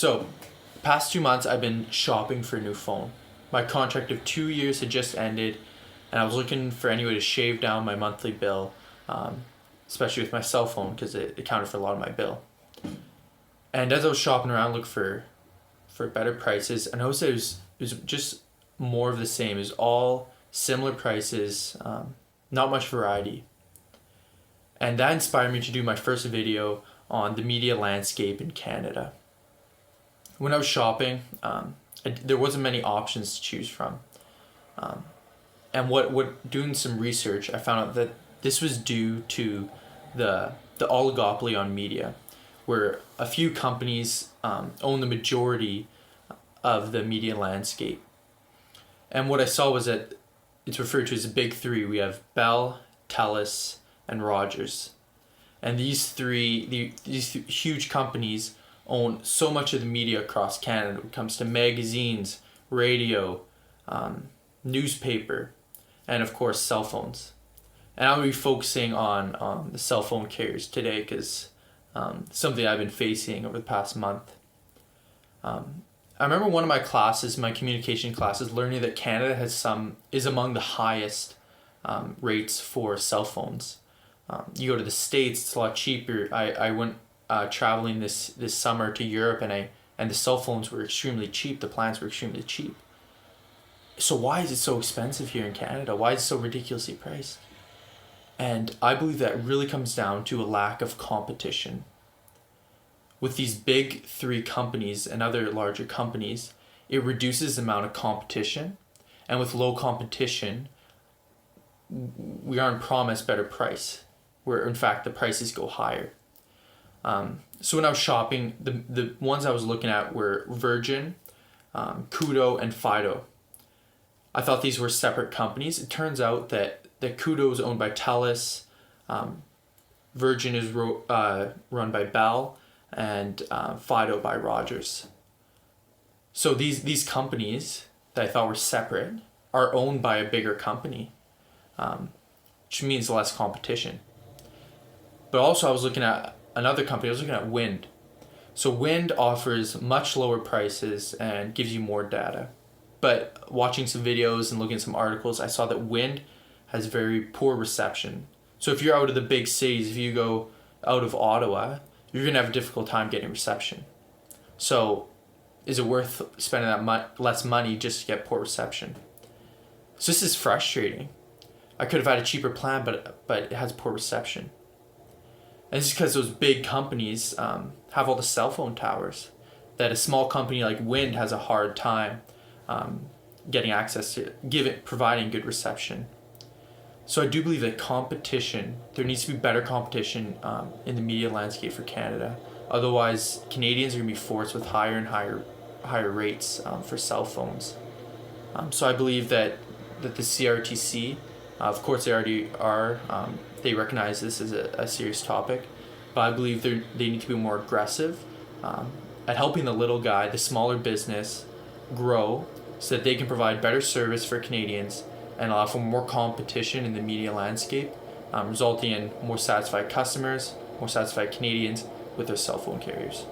So, past 2 months, I've been shopping for a new phone. My contract of 2 years had just ended, and I was looking for any way to shave down my monthly bill, especially with my cell phone because it accounted for a lot of my bill. And as I was shopping around looking for better prices, I noticed that it was just more of the same. It was all similar prices, not much variety. And that inspired me to do my first video on the media landscape in Canada. When I was shopping, there wasn't many options to choose from. And what doing some research, I found out that this was due to the oligopoly on media, where a few companies own the majority of the media landscape. And what I saw was that it's referred to as the big three. We have Bell, TELUS, and Rogers. And these huge companies own so much of the media across Canada when it comes to magazines, radio, newspaper, and of course cell phones. And I'll be focusing on the cell phone carriers today because something I've been facing over the past month. I remember one of my classes, my communication classes, learning that Canada is among the highest rates for cell phones. You go to the States, it's a lot cheaper. I went traveling this summer to Europe, and the cell phones were extremely cheap. The plans were extremely cheap. So why is it so expensive here in Canada? Why is it so ridiculously priced? And I believe that really comes down to a lack of competition. With these big three companies and other larger companies, it reduces the amount of competition. And with low competition, we aren't promised better price, where in fact the prices go higher. So when I was shopping, the ones I was looking at were Virgin, Koodo, and Fido. I thought these were separate companies. It turns out that Koodo is owned by TELUS, Virgin is run by Bell, and Fido by Rogers. So these companies that I thought were separate are owned by a bigger company, which means less competition. But also I was looking at another company, I was looking at Wind. So Wind offers much lower prices and gives you more data. But watching some videos and looking at some articles, I saw that Wind has very poor reception. So if you're out of the big cities, if you go out of Ottawa, you're going to have a difficult time getting reception. So is it worth spending that less money just to get poor reception? So this is frustrating. I could have had a cheaper plan, but it has poor reception. And this is because those big companies have all the cell phone towers that a small company like Wind has a hard time getting access to, providing good reception. So I do believe that there needs to be better competition in the media landscape for Canada. Otherwise, Canadians are going to be forced with higher and higher rates for cell phones. So I believe that the CRTC, of course they already are, they recognize this as a serious topic, but I believe they need to be more aggressive at helping the little guy, the smaller business, grow so that they can provide better service for Canadians and allow for more competition in the media landscape, resulting in more satisfied customers, more satisfied Canadians with their cell phone carriers.